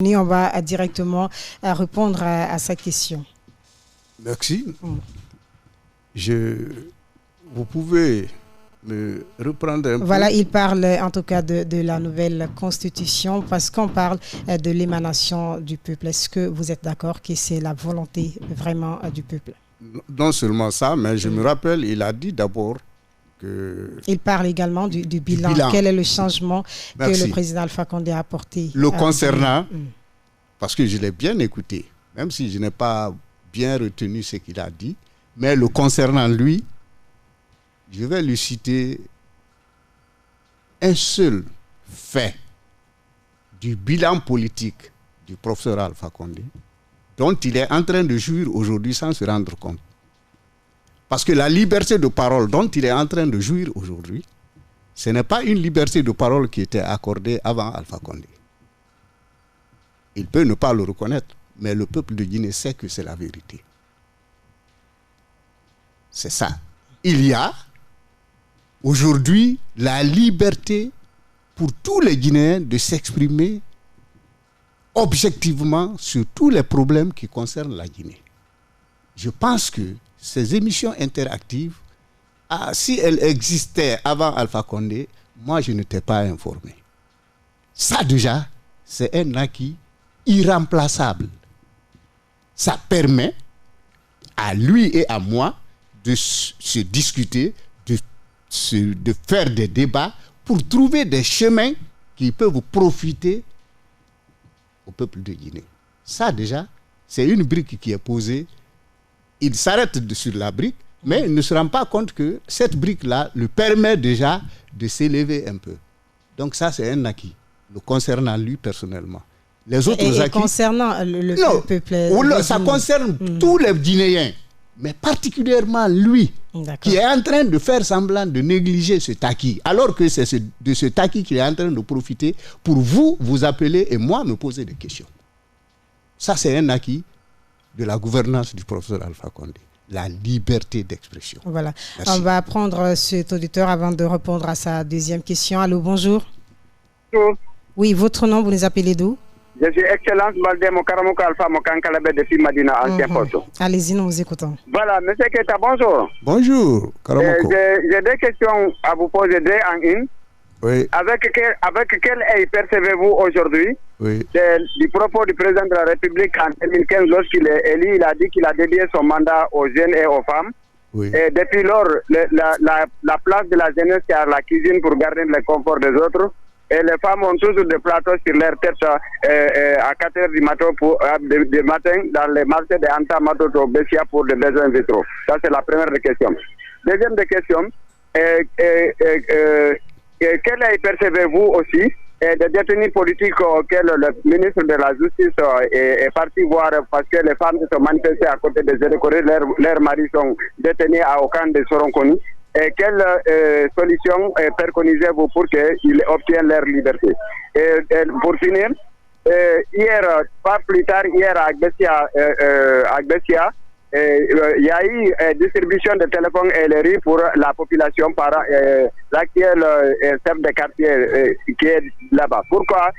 On va directement répondre à sa question. Merci. Vous pouvez me reprendre un peu. Voilà, il parle en tout cas de la nouvelle constitution parce qu'on parle de l'émanation du peuple. Est-ce que vous êtes d'accord que c'est la volonté vraiment du peuple? Non seulement ça, mais je me rappelle, il a dit d'abord que... Il parle également du bilan. Quel est le changement que le président Alpha Condé a apporté? Le concernant, parce que je l'ai bien écouté, même si je n'ai pas bien retenu ce qu'il a dit, mais le concernant lui, je vais lui citer un seul fait du bilan politique du professeur Alpha Condé, dont il est en train de jouir aujourd'hui sans se rendre compte. Parce que la liberté de parole dont il est en train de jouir aujourd'hui, ce n'est pas une liberté de parole qui était accordée avant Alpha Condé. Il peut ne pas le reconnaître, mais le peuple de Guinée sait que c'est la vérité. C'est ça. Il y a aujourd'hui la liberté pour tous les Guinéens de s'exprimer objectivement sur tous les problèmes qui concernent la Guinée. Je pense que ces émissions interactives, si elles existaient avant Alpha Condé, moi je n'étais pas informé. Ça déjà, c'est un acquis irremplaçable. Ça permet à lui et à moi de se discuter, de faire des débats pour trouver des chemins qui peuvent profiter au peuple de Guinée. Ça déjà, c'est une brique qui est posée. Il s'arrête sur la brique, mais il ne se rend pas compte que cette brique-là lui permet déjà de s'élever un peu. Donc ça, c'est un acquis, le concernant lui personnellement. Les autres acquis... concernant le peuple... ça concerne tous les Guinéens, mais particulièrement lui, qui est en train de faire semblant de négliger cet acquis, alors que c'est de cet acquis qu'il est en train de profiter pour vous appeler et moi me poser des questions. Ça, c'est un acquis de la gouvernance du professeur Alpha Condé, la liberté d'expression. Voilà. Merci. On va prendre cet auditeur avant de répondre à sa deuxième question. Allô, bonjour. Bonjour. Oui, votre nom, vous nous appelez d'où? Je suis Excellence Balde Mokaramoko Alpha Mokankalabe depuis Madina, ancien poste. Allez-y, nous vous écoutons. Voilà, monsieur Keta, bonjour. Bonjour, Karamoko. J'ai deux questions à vous poser, deux en une. Oui. Avec quel œil percevez-vous aujourd'hui du propos du président de la République en 2015 lorsqu'il est élu? Il a dit qu'il a dédié son mandat aux jeunes et aux femmes. Oui. Et depuis lors, la place de la jeunesse est à la cuisine pour garder le confort des autres. Et les femmes ont toujours des plateaux sur leur tête à 4 h du matin, dans les marchés de Anta Matoto Bessia pour des besoins vitaux. Ça, c'est la première des questions. Deuxième des questions, quel œil percevez-vous aussi des détenus politiques auxquels le ministre de la Justice est parti voir parce que les femmes se sont manifestées à côté des Zérécorés, leurs maris sont détenus à Okan de Soronkoni. Et quelle solution préconisez-vous pour qu'ils obtiennent leur liberté? Et pour finir, hier, pas plus tard, hier à Gbessia, il y a eu distribution de téléphones et les riz pour la population par l'actuel chef de quartier qui est là-bas. Pourquoi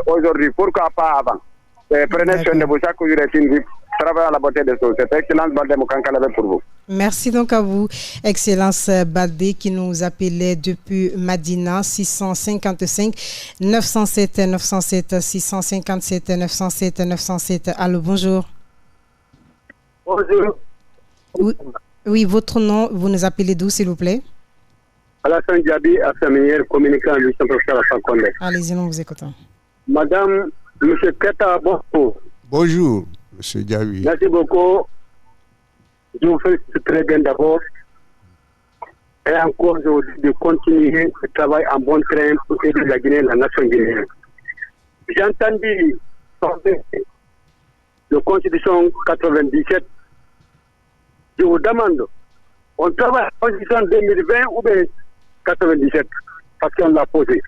aujourd'hui? Pourquoi pas avant? Prenez soin de vous, chaque jour est une vie. Travaillez à la beauté des choses. C'est Excellence Balde Mokankalabe pour vous. Merci donc à vous, Excellence Balde, qui nous appelait depuis Madina, 655 907 907 657 907 907. Allô, bonjour. Bonjour. Oui, votre nom, vous nous appelez d'où, s'il vous plaît? Alassane Diaby, affaire communicant du professeur Alpha Condé. Allez-y, nous vous écoutons. Madame, monsieur Keta, bonjour. Bonjour, monsieur Diaby. Merci beaucoup. Je vous félicite très bien d'abord. Et encore aujourd'hui de continuer le travail en bon train pour aider la Guinée, la nation guinéenne. J'ai entendu la Constitution 97. Je vous demande, on travaille en Constitution 2020 ou bien 97? Parce qu'on l'a posé.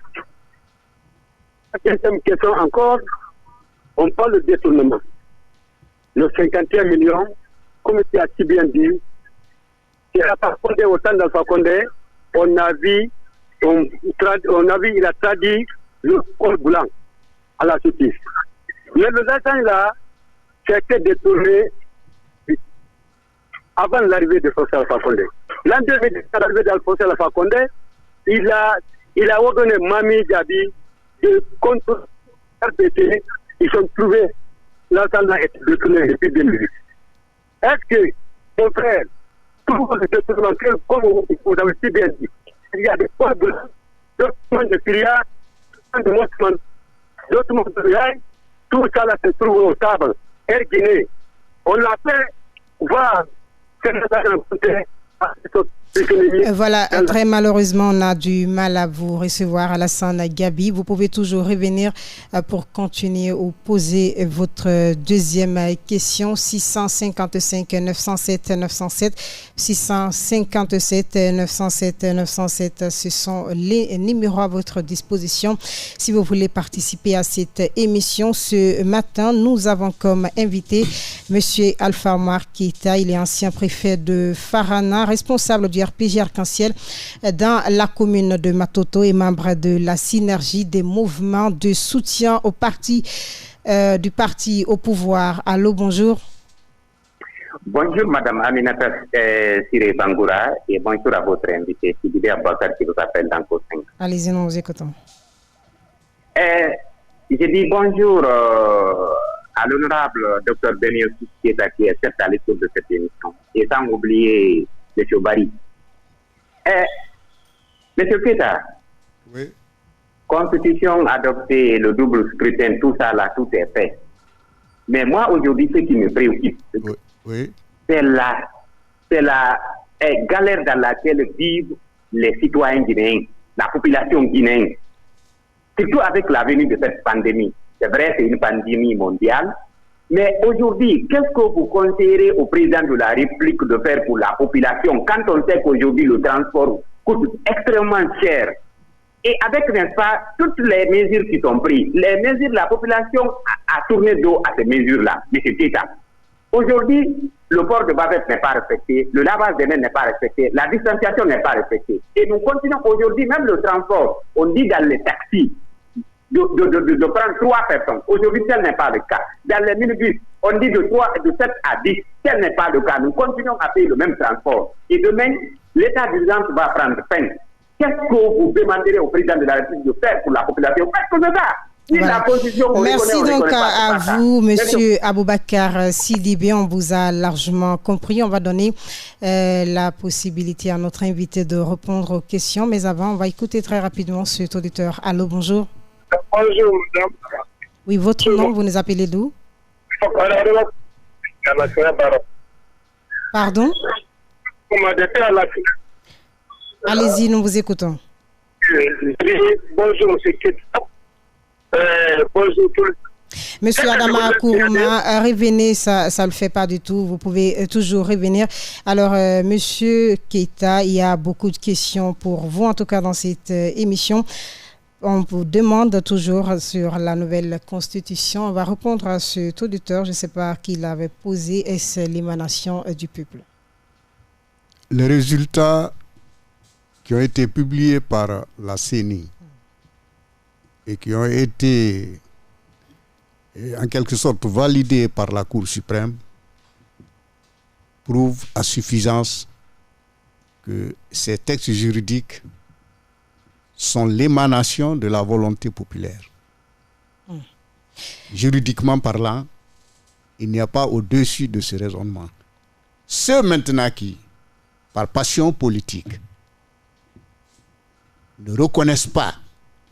La deuxième question encore, on parle de détournement. Le 51 millions, comme tu as si bien dit, c'est à partir au temps d'Alpha Condé, on a vu, il a traduit le col blanc à la justice. Mais le agent-là, c'était détourné avant l'arrivée de Fossé Alpha Condé. L'an 2010, à l'arrivée d'Alphonse Alpha Condé, il a ordonné Mami Diaby de contre RPT. Ils ont trouvé l'agent-là est détourné depuis 2008. Est-ce que, mon frère, tout le détournement, comme vous avez si bien dit, il y a des points de Syria, d'autres mondes de Riaï, tout ça là se trouve au table. Air Guinée, on l'a fait voir voilà, très malheureusement, on a du mal à vous recevoir, Alassane Gabi. Vous pouvez toujours revenir pour continuer ou poser votre deuxième question. 655 907 907 657 907 907. Ce sont les numéros à votre disposition. Si vous voulez participer à cette émission, ce matin, nous avons comme invité Monsieur Alpha Omar Keita. Il est ancien préfet de Farana, responsable du RPG Arc-en-Ciel dans la commune de Matoto et membre de la synergie des mouvements de soutien au parti du parti au pouvoir. Allô, bonjour. Bonjour Madame Aminata Siré Bangoura et bonjour à votre invité Sidibé Abakar qui vous appelle dans Côte-5. Allez-y, nous vous écoutons. Je dis bonjour à l'honorable Dr Benio Keita qui est certes à l'écoute de cette émission et sans oublier M. Barry. Monsieur Keita, oui. Constitution adoptée, le double scrutin, tout ça là, tout est fait. Mais moi aujourd'hui, ce qui me préoccupe, oui. c'est la galère dans laquelle vivent les citoyens guinéens, la population guinéenne. Surtout avec la venue de cette pandémie. C'est vrai, c'est une pandémie mondiale. Mais aujourd'hui, qu'est-ce que vous conseillerez au président de la République de faire pour la population quand on sait qu'aujourd'hui le transport coûte extrêmement cher? Et avec, n'est-ce pas, toutes les mesures qui sont prises, les mesures, la population a tourné dos à ces mesures-là, M. Keita. Aujourd'hui, le port de bavette n'est pas respecté, le lavage des mains n'est pas respecté, la distanciation n'est pas respectée. Et nous continuons aujourd'hui, même le transport, on dit dans les taxis, de prendre 3 personnes. Aujourd'hui, tel n'est pas le cas. Dans les minibus, on dit de 7 à 10. Tel n'est pas le cas. Nous continuons à payer le même transport. Et demain, l'état d'urgence va prendre fin. Qu'est-ce que vous demanderez au président de la République de faire pour la population? Faites comme ça. Voilà. Merci donc à vous, Monsieur Aboubakar Sidibé. On vous a largement compris. On va donner la possibilité à notre invité de répondre aux questions. Mais avant, on va écouter très rapidement cet auditeur. Allô, bonjour. Bonjour, madame. Oui, votre nom, vous nous appelez d'où? Pardon? Allez-y, nous vous écoutons. Bonjour, monsieur Keita. Bonjour tout le monde. Monsieur Adama Kourouma, revenez, ça ne le fait pas du tout. Vous pouvez toujours revenir. Alors, monsieur Keita, il y a beaucoup de questions pour vous, en tout cas dans cette émission. On vous demande toujours sur la nouvelle constitution. On va répondre à cet auditeur. Je ne sais pas qui l'avait posé. Est-ce l'émanation du peuple? Les résultats qui ont été publiés par la CENI et qui ont été en quelque sorte validés par la Cour suprême prouvent à suffisance que ces textes juridiques sont l'émanation de la volonté populaire. Juridiquement parlant, il n'y a pas au-dessus de ce raisonnement. Ceux maintenant qui, par passion politique, ne reconnaissent pas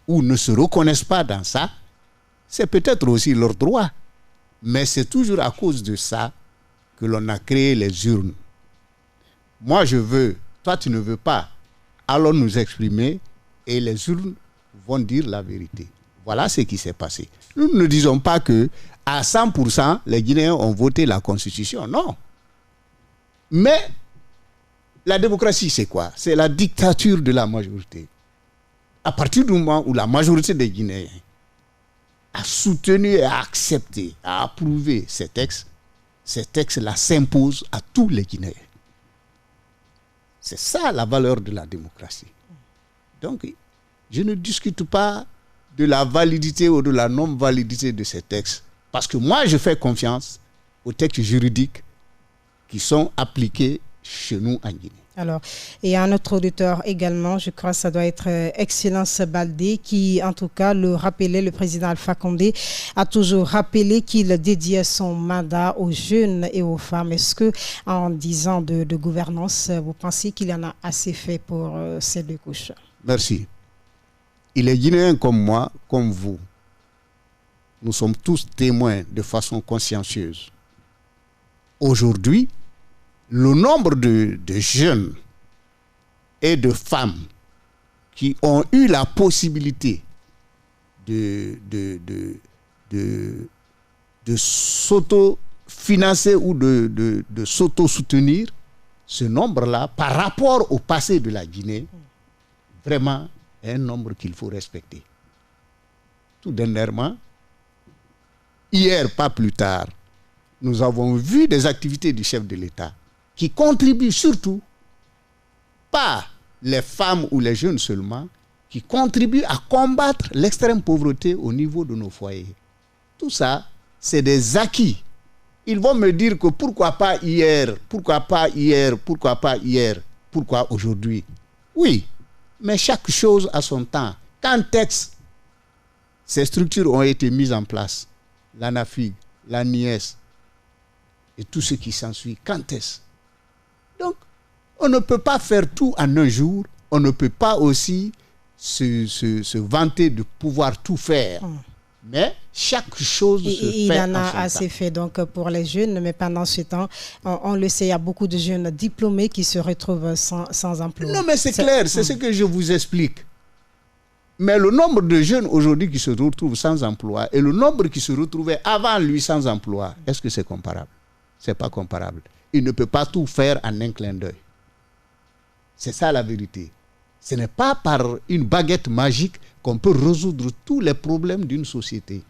ou ne se reconnaissent pas dans ça, c'est peut-être aussi leur droit. Mais c'est toujours à cause de ça que l'on a créé les urnes. Moi je veux, toi tu ne veux pas. Allons nous exprimer et les urnes vont dire la vérité. Voilà ce qui s'est passé. Nous ne disons pas que à 100% les Guinéens ont voté la Constitution. Non. Mais la démocratie, c'est quoi? C'est la dictature de la majorité. À partir du moment où la majorité des Guinéens a soutenu et a accepté, a approuvé ces textes-là s'imposent à tous les Guinéens. C'est ça la valeur de la démocratie. Donc, je ne discute pas de la validité ou de la non-validité de ces textes. Parce que moi, je fais confiance aux textes juridiques qui sont appliqués chez nous en Guinée. Alors, et un autre auditeur également, je crois que ça doit être Excellence Baldé, qui en tout cas le rappelait, le président Alpha Condé a toujours rappelé qu'il dédiait son mandat aux jeunes et aux femmes. Est-ce que en 10 ans de gouvernance, vous pensez qu'il y en a assez fait pour ces deux couches? Merci. Il est guinéen comme moi, comme vous. Nous sommes tous témoins de façon consciencieuse. Aujourd'hui, le nombre de jeunes et de femmes qui ont eu la possibilité de s'auto-financer ou de s'auto-soutenir, ce nombre-là, par rapport au passé de la Guinée, vraiment est un nombre qu'il faut respecter. Tout dernièrement, hier, pas plus tard, nous avons vu des activités du chef de l'État qui contribuent surtout, pas les femmes ou les jeunes seulement, qui contribuent à combattre l'extrême pauvreté au niveau de nos foyers. Tout ça, c'est des acquis. Ils vont me dire que pourquoi pas hier, pourquoi aujourd'hui. Oui, mais chaque chose a son temps. Quand ces structures ont été mises en place, l'ANAFIG, l'ANIES et tout ce qui s'ensuit, quand est-ce? Donc, on ne peut pas faire tout en un jour. On ne peut pas aussi se vanter de pouvoir tout faire. Mais chaque chose se fait. Il en a assez fait donc pour les jeunes, mais pendant ce temps, on le sait, il y a beaucoup de jeunes diplômés qui se retrouvent sans emploi. Non, mais c'est clair, c'est ce que je vous explique. Mais le nombre de jeunes aujourd'hui qui se retrouvent sans emploi et le nombre qui se retrouvaient avant lui sans emploi, est-ce que c'est comparable? Ce n'est pas comparable. Il ne peut pas tout faire en un clin d'œil. C'est ça la vérité. Ce n'est pas par une baguette magique qu'on peut résoudre tous les problèmes d'une société.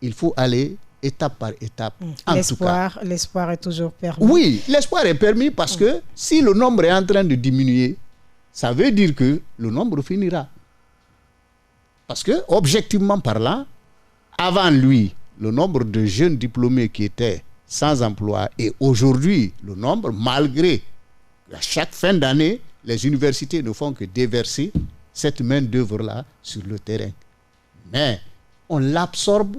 Il faut aller étape par étape. L'espoir est toujours permis. Oui, l'espoir est permis parce que si le nombre est en train de diminuer, ça veut dire que le nombre finira. Parce que, objectivement parlant, avant lui, le nombre de jeunes diplômés qui étaient sans emploi et aujourd'hui, le nombre, malgré à chaque fin d'année, les universités ne font que déverser cette main-d'œuvre-là sur le terrain. Mais on l'absorbe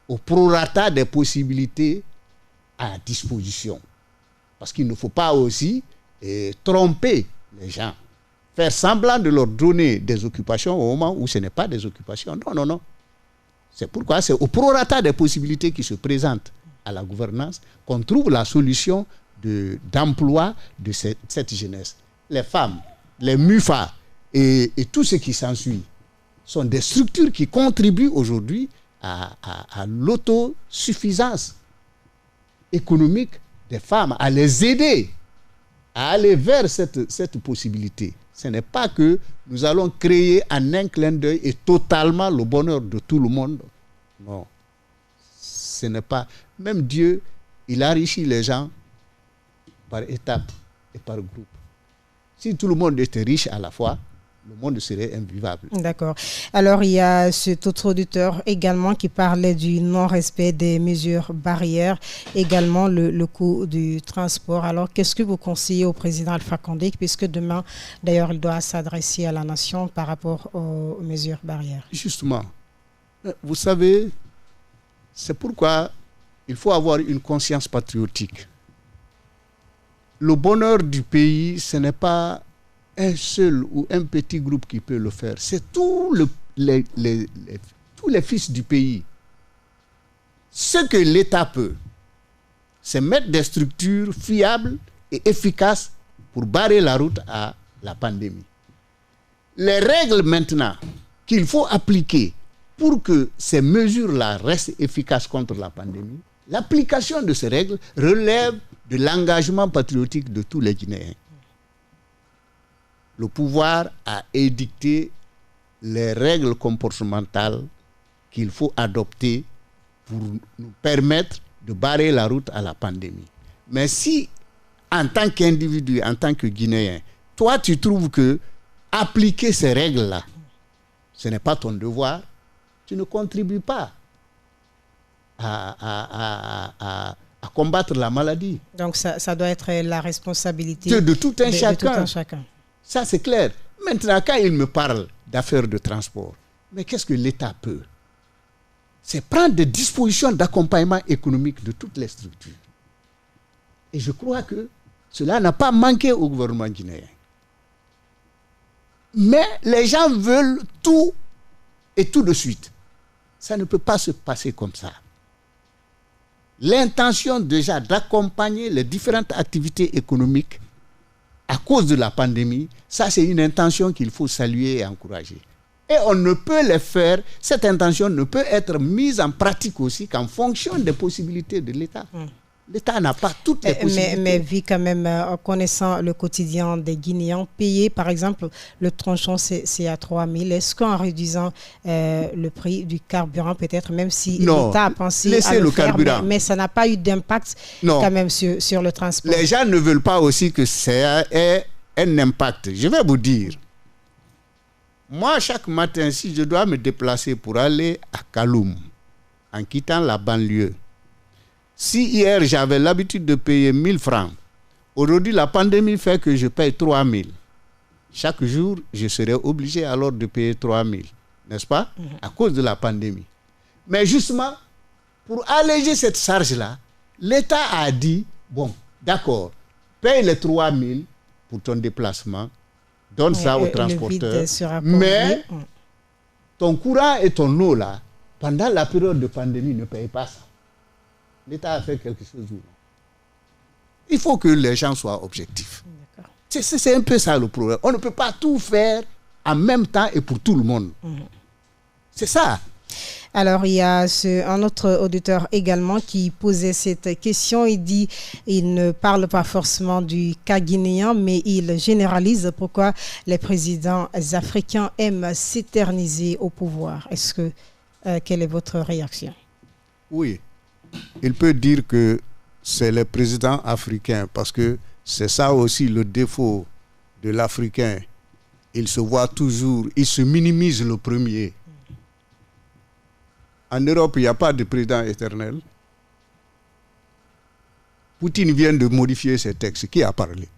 au prorata des possibilités à disposition. Parce qu'il ne faut pas aussi tromper les gens. Faire semblant de leur donner des occupations au moment où ce n'est pas des occupations. Non. C'est pourquoi c'est au prorata des possibilités qui se présentent à la gouvernance qu'on trouve la solution d'emploi de cette jeunesse. Les femmes, les MUFA et tout ce qui s'ensuit sont des structures qui contribuent aujourd'hui à l'autosuffisance économique des femmes, à les aider à aller vers cette possibilité. Ce n'est pas que nous allons créer en un clin d'œil et totalement le bonheur de tout le monde. Non. Ce n'est pas... Même Dieu, il enrichit les gens par étapes et par groupe. Si tout le monde était riche à la fois, le monde serait invivable. D'accord. Alors, il y a cet autre auditeur également qui parlait du non-respect des mesures barrières, également le coût du transport. Alors, qu'est-ce que vous conseillez au président Alpha Condé, puisque demain, d'ailleurs, il doit s'adresser à la nation par rapport aux mesures barrières? Justement, vous savez, c'est pourquoi il faut avoir une conscience patriotique. Le bonheur du pays, ce n'est pas un seul ou un petit groupe qui peut le faire. C'est tous les fils du pays. Ce que l'État peut, c'est mettre des structures fiables et efficaces pour barrer la route à la pandémie. Les règles maintenant qu'il faut appliquer pour que ces mesures-là restent efficaces contre la pandémie, l'application de ces règles relève de l'engagement patriotique de tous les Guinéens. Le pouvoir a édicté les règles comportementales qu'il faut adopter pour nous permettre de barrer la route à la pandémie. Mais si, en tant qu'individu, en tant que Guinéen, toi tu trouves que appliquer ces règles-là, ce n'est pas ton devoir, tu ne contribues pas à combattre la maladie. Donc ça doit être la responsabilité de tout un chacun. De tout un chacun. Ça, c'est clair. Maintenant, quand il me parle d'affaires de transport, mais qu'est-ce que l'État peut? C'est prendre des dispositions d'accompagnement économique de toutes les structures. Et je crois que cela n'a pas manqué au gouvernement guinéen. Mais les gens veulent tout et tout de suite. Ça ne peut pas se passer comme ça. L'intention déjà d'accompagner les différentes activités économiques à cause de la pandémie, ça c'est une intention qu'il faut saluer et encourager. Et on ne peut les faire, cette intention ne peut être mise en pratique aussi qu'en fonction des possibilités de l'État. L'État n'a pas toutes les possibilités. Mais vu quand même, connaissant le quotidien des Guinéens, payer par exemple le tronçon c'est à 3 000. Est-ce qu'en réduisant le prix du carburant peut-être, même si l'État a pensé à le faire, mais ça n'a pas eu d'impact quand même sur le transport? Les gens ne veulent pas aussi que ça ait un impact. Je vais vous dire, moi chaque matin, si je dois me déplacer pour aller à Kaloum, en quittant la banlieue, si hier j'avais l'habitude de payer 1 000 francs, aujourd'hui la pandémie fait que je paye 3 000. Chaque jour, je serai obligé alors de payer 3 000, n'est-ce pas? À cause de la pandémie. Mais justement, pour alléger cette charge-là, l'État a dit, bon, d'accord, paye les 3 000 pour ton déplacement, donne ça au transporteur, mais ton courant et ton eau là, pendant la période de pandémie, ne paye pas ça. L'État a fait quelque chose ou non? Il faut que les gens soient objectifs. C'est un peu ça le problème. On ne peut pas tout faire en même temps et pour tout le monde. C'est ça. Alors, il y a un autre auditeur également qui posait cette question. Il dit il ne parle pas forcément du cas guinéen, mais il généralise pourquoi les présidents africains aiment s'éterniser au pouvoir. Quelle est votre réaction? Oui. Il peut dire que c'est les présidents africains parce que c'est ça aussi le défaut de l'Africain. Il se voit toujours, il se minimise le premier. En Europe, il n'y a pas de président éternel. Poutine vient de modifier ses textes. Qui a parlé?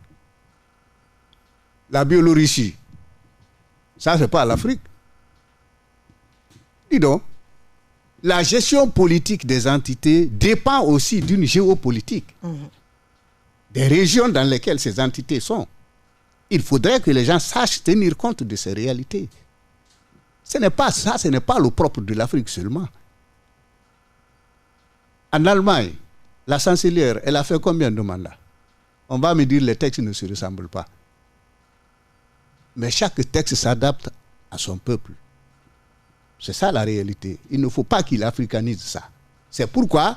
La Biélorussie. Ça, ce n'est pas l'Afrique. Dis donc. La gestion politique des entités dépend aussi d'une géopolitique, des régions dans lesquelles ces entités sont. Il faudrait que les gens sachent tenir compte de ces réalités. Ce n'est pas ça, ce n'est pas le propre de l'Afrique seulement. En Allemagne, la chancelière, elle a fait combien de mandats? On va me dire que les textes ne se ressemblent pas. Mais chaque texte s'adapte à son peuple. C'est ça la réalité. Il ne faut pas qu'il africanise ça. C'est pourquoi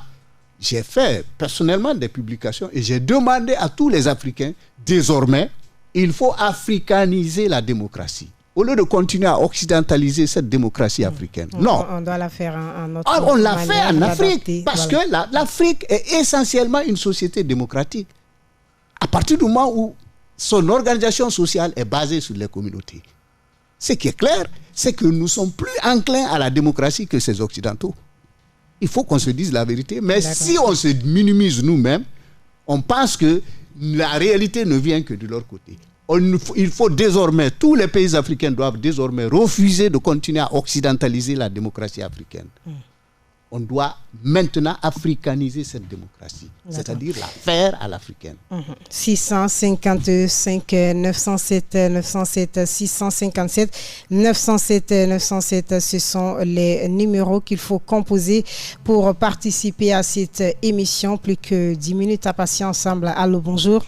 j'ai fait personnellement des publications et j'ai demandé à tous les Africains, désormais, il faut africaniser la démocratie. Au lieu de continuer à occidentaliser cette démocratie africaine. Non. On doit la faire en autre on l'a fait en Afrique parce que l'Afrique est essentiellement une société démocratique. À partir du moment où son organisation sociale est basée sur les communautés. Ce qui est clair, c'est que nous sommes plus enclins à la démocratie que ces Occidentaux. Il faut qu'on se dise la vérité. Mais si on se minimise nous-mêmes, on pense que la réalité ne vient que de leur côté. Il faut désormais, tous les pays africains doivent désormais refuser de continuer à occidentaliser la démocratie africaine. On doit maintenant africaniser cette démocratie, c'est-à-dire la faire à l'africaine. 655 907 907 657 907 907, ce sont les numéros qu'il faut composer pour participer à cette émission. Plus que 10 minutes à passer ensemble. Allô, bonjour.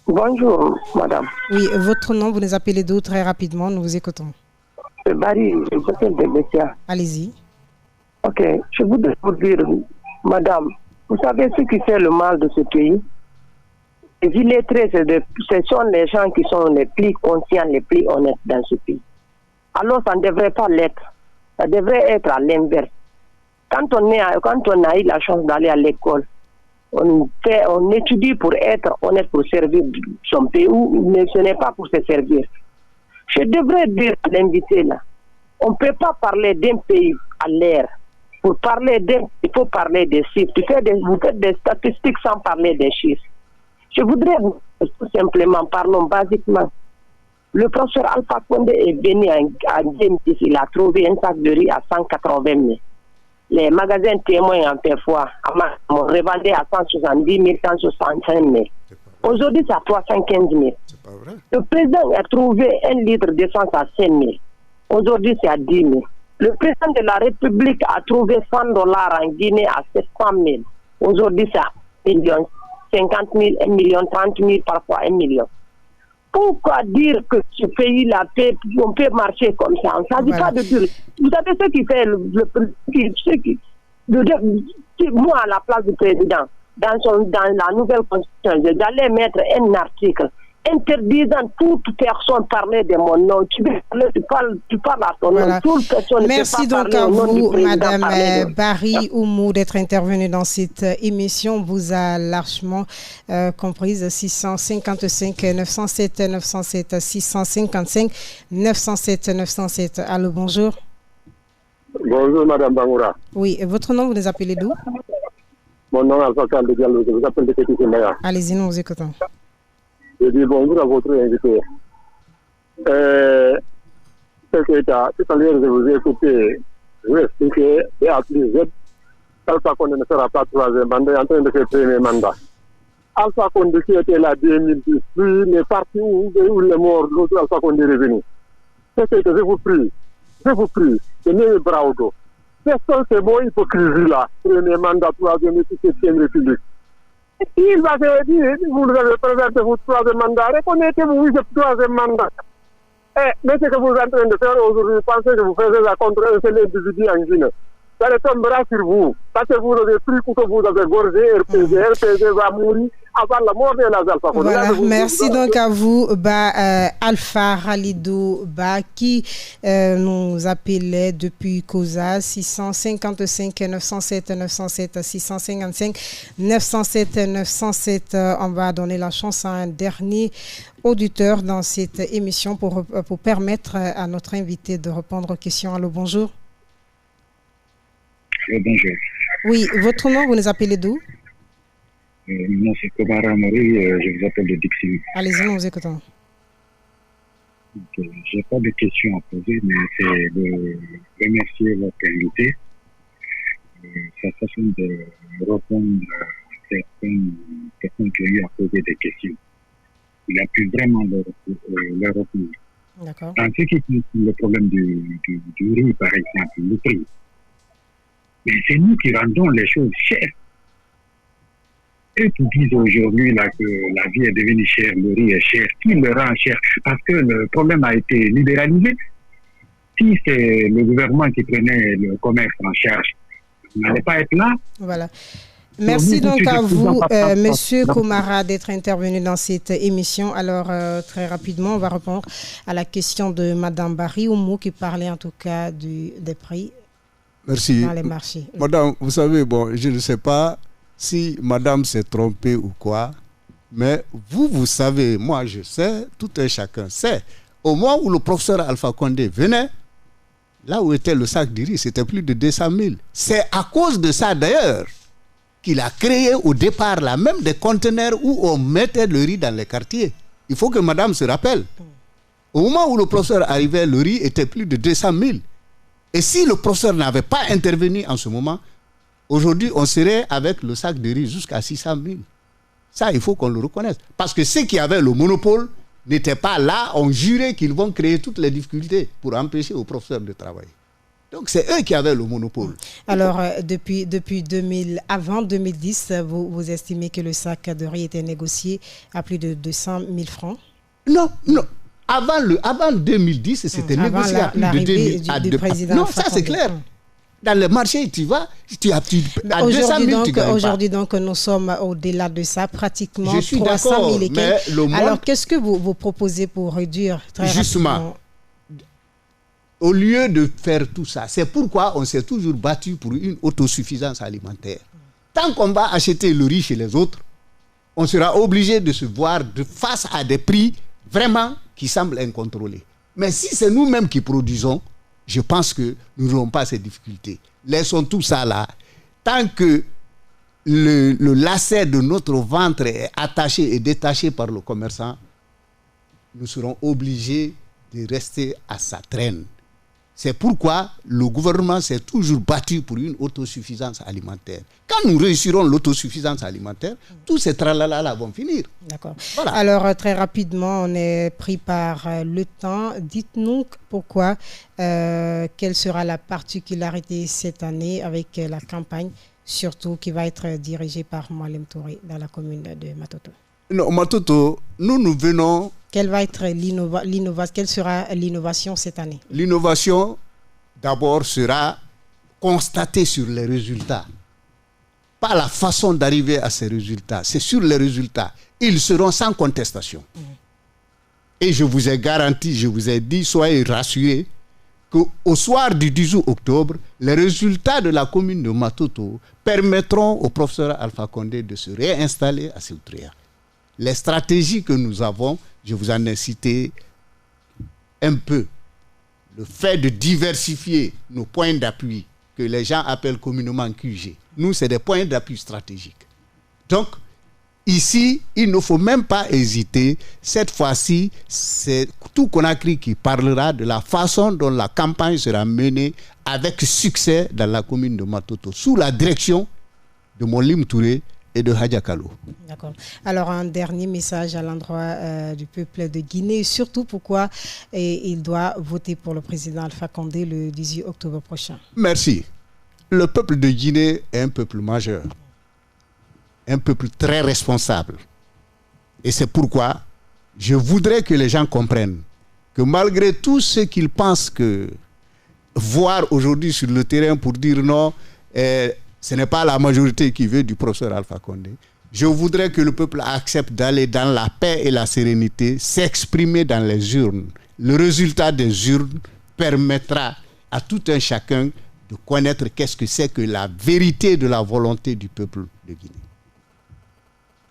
Bonjour, madame. Oui, votre nom, vous nous appelez d'où très rapidement, nous vous écoutons. C'est Barry, je m'appelle de Bessia. Allez-y. Ok, je voudrais vous dire, madame, vous savez ce qui fait le mal de ce pays? Les illettrés, ce sont les gens qui sont les plus conscients, les plus honnêtes dans ce pays. Alors ça ne devrait pas l'être. Ça devrait être à l'inverse. Quand on a eu la chance d'aller à l'école, on étudie pour être honnête, pour servir son pays, mais ce n'est pas pour se servir. Je devrais dire à l'invité là, on ne peut pas parler d'un pays à l'air. Pour parler il faut parler des chiffres. Vous faites des statistiques sans parler des chiffres. Je voudrais vous tout simplement, parlons basiquement. Le professeur Alpha Condé est venu à Djemtis, il a trouvé un sac de riz à 180 000. Les magasins témoins en parfois on revendait à 170 000, 165 000. Aujourd'hui, c'est à 315 000. Le président a trouvé un litre d'essence à 5 000. Aujourd'hui, c'est à 10 000. Le président de la République a trouvé $100 en Guinée à 700 000. Aujourd'hui, c'est à 1 million 50 000, 1 million 30 000, parfois 1 million. Pourquoi dire que ce pays-là, on peut marcher comme ça? On ne s'agit pas de dire. Vous savez ce qui fait moi, à la place du président, dans la nouvelle constitution, j'allais mettre un article interdisant toute personne parler de mon nom. Tu parles à ton nom. Toute personne Merci donc à vous, Madame Barry Oumou, d'être intervenue dans cette émission. Vous a largement comprise. 655 907 907 655 907 907. Allô, bonjour. Bonjour, Madame Bangoura. Oui, votre nom, vous nous appelez d'où? Mon nom est Alpha Condé Diallo, je vous appelle de Kétikémaya. Allez-y, nous vous écoutons. Je dis bonjour à votre invité. Tout à l'heure, je vous ai écouté, je vous ai expliqué, et à plus Z, Alpha Condé ne sera pas troisième mandat, il est en train de faire premier mandat. Alpha Condé qui était là 2010, puis les partis où les morts, l'autre Alpha Condé est revenu. C'est que je vous prie, tenez le bras au dos. Personne c'est bon hypocrisie là, premier mandat, troisième et septième République. Il va se dire, vous avez présenté votre troisième mandat, reconnaissez-vous, oui, c'est troisième mandat. Mais ce que vous êtes en train de faire aujourd'hui, pensez que vous faites ça contre un seul individu en Guinée. Ça retombera sur vous. Parce que vous avez pris que vous avez gorgé, RPG va mourir avant la mort de la Alpha Condé. Voilà, merci donc à vous, Alpha Khalidou Ba, qui nous appelait depuis Koza, 655 907 907 655 907 907. On va donner la chance à un dernier auditeur dans cette émission pour permettre à notre invité de répondre aux questions. Allô, bonjour. Bonjour. Oui, votre nom, vous nous appelez d'où? Mon nom c'est Komara Mori, je vous appelle de Dixie. Allez-y, nous vous écoutons. Je n'ai pas de questions à poser, mais c'est de remercier votre invité. Sa façon de répondre à certaines personnes qui ont eu à poser des questions. Il a pu vraiment leur répondre. D'accord. En ce qui concerne le problème du riz, par exemple, le prix. Mais c'est nous qui rendons les choses chères. Eux qui disent aujourd'hui là, que la vie est devenue chère, le riz est cher, qui le rend cher? Parce que le problème a été libéralisé. Si c'est le gouvernement qui prenait le commerce en charge, on n'allait pas être là. Voilà. Merci donc à vous, Monsieur Komara, d'être intervenu dans cette émission. Alors, très rapidement, on va répondre à la question de Madame Barry Oumou qui parlait en tout cas des prix. Merci. Dans les marchés. Madame, vous savez, bon, je ne sais pas si Madame s'est trompée ou quoi, mais vous savez, moi je sais, tout un chacun sait. Au moment où le professeur Alpha Condé venait, là où était le sac de riz, c'était plus de 200 000. C'est à cause de ça d'ailleurs qu'il a créé au départ là même des conteneurs où on mettait le riz dans les quartiers. Il faut que Madame se rappelle. Au moment où le professeur arrivait, le riz était plus de 200 000. Et si le professeur n'avait pas intervenu en ce moment, aujourd'hui, on serait avec le sac de riz jusqu'à 600 000. Ça, il faut qu'on le reconnaisse. Parce que ceux qui avaient le monopole n'étaient pas là, on jurait qu'ils vont créer toutes les difficultés pour empêcher aux professeurs de travailler. Donc, c'est eux qui avaient le monopole. Alors, depuis avant 2010, vous estimez que le sac de riz était négocié à plus de 200 000 francs? Non. Avant 2010, c'était négocié à plus de 2000. Non, ça c'est clair. Dans le marché, tu vas, à 200 000, tu gagnes pas. Aujourd'hui, donc, nous sommes au-delà de ça, pratiquement 300 000 et quelques. Alors, qu'est-ce que vous proposez pour réduire très justement, rapidement? Au lieu de faire tout ça, c'est pourquoi on s'est toujours battu pour une autosuffisance alimentaire. Tant qu'on va acheter le riz chez les autres, on sera obligé de se voir face à des prix vraiment qui semblent incontrôlés. Mais si c'est nous-mêmes qui produisons, je pense que nous n'aurons pas ces difficultés. Laissons tout ça là. Tant que le lacet de notre ventre est attaché et détaché par le commerçant, nous serons obligés de rester à sa traîne. C'est pourquoi le gouvernement s'est toujours battu pour une autosuffisance alimentaire. Quand nous réussirons l'autosuffisance alimentaire, tous ces tralala vont finir. D'accord. Voilà. Alors, très rapidement, on est pris par le temps. Dites-nous pourquoi, quelle sera la particularité cette année avec la campagne, surtout qui va être dirigée par Mwalem Touré dans la commune de Matoto. Non, Matoto, nous venons... Quelle va être quelle sera l'innovation cette année? L'innovation, d'abord, sera constatée sur les résultats. Pas la façon d'arriver à ces résultats. C'est sur les résultats. Ils seront sans contestation. Et je vous ai garanti, je vous ai dit, soyez rassurés, qu'au soir du 18 octobre, les résultats de la commune de Matoto permettront au professeur Alpha Condé de se réinstaller à Séoutria. Les stratégies que nous avons, je vous en ai cité un peu. Le fait de diversifier nos points d'appui, que les gens appellent communément QG. Nous, c'est des points d'appui stratégiques. Donc, ici, il ne faut même pas hésiter. Cette fois-ci, c'est tout Conakry qui parlera de la façon dont la campagne sera menée avec succès dans la commune de Matoto, sous la direction de Mwalem Touré et de Hadja Kallo. D'accord. Alors, un dernier message à l'endroit du peuple de Guinée, surtout pourquoi il doit voter pour le président Alpha Condé le 18 octobre prochain. Merci. Le peuple de Guinée est un peuple majeur, un peuple très responsable. Et c'est pourquoi je voudrais que les gens comprennent que malgré tout ce qu'ils pensent que voir aujourd'hui sur le terrain pour dire non, ce n'est pas la majorité qui veut du professeur Alpha Condé. Je voudrais que le peuple accepte d'aller dans la paix et la sérénité, s'exprimer dans les urnes. Le résultat des urnes permettra à tout un chacun de connaître qu'est-ce que c'est que la vérité de la volonté du peuple de Guinée.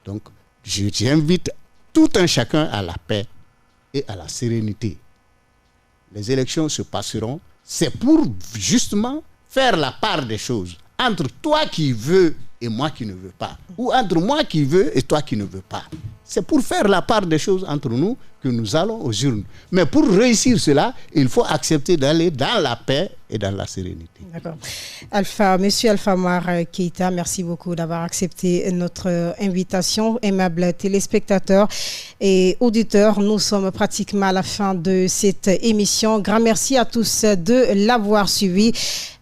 Donc, j'invite tout un chacun à la paix et à la sérénité. Les élections se passeront. C'est pour justement faire la part des choses entre toi qui veux et moi qui ne veux pas, ou entre moi qui veux et toi qui ne veux pas. C'est pour faire la part des choses entre nous que nous allons aux urnes. Mais pour réussir cela, il faut accepter d'aller dans la paix et dans la sérénité. D'accord. Monsieur Alpha Omar Keïta, merci beaucoup d'avoir accepté notre invitation. Aimables téléspectateurs et auditeurs, nous sommes pratiquement à la fin de cette émission. Grand merci à tous de l'avoir suivi.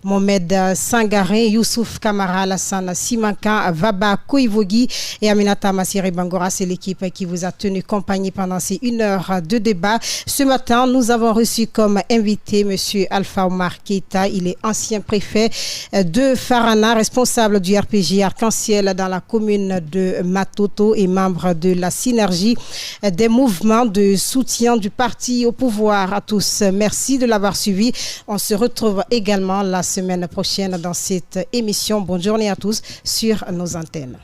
Mohamed Sangaré, Youssouf Kamara, Alassane Simanka, Vaba Koivogi et Aminata Massiri Bangora, c'est l'équipe qui vous a tenu compagnie pendant ces 1 heure de débat. Ce matin, nous avons reçu comme invité monsieur Alpha Omar Keïta. Il est ancien préfet de Farana, responsable du RPG Arc-en-Ciel dans la commune de Matoto et membre de la synergie des mouvements de soutien du parti au pouvoir. À tous, merci de l'avoir suivi. On se retrouve également la semaine prochaine dans cette émission. Bonne journée à tous sur nos antennes.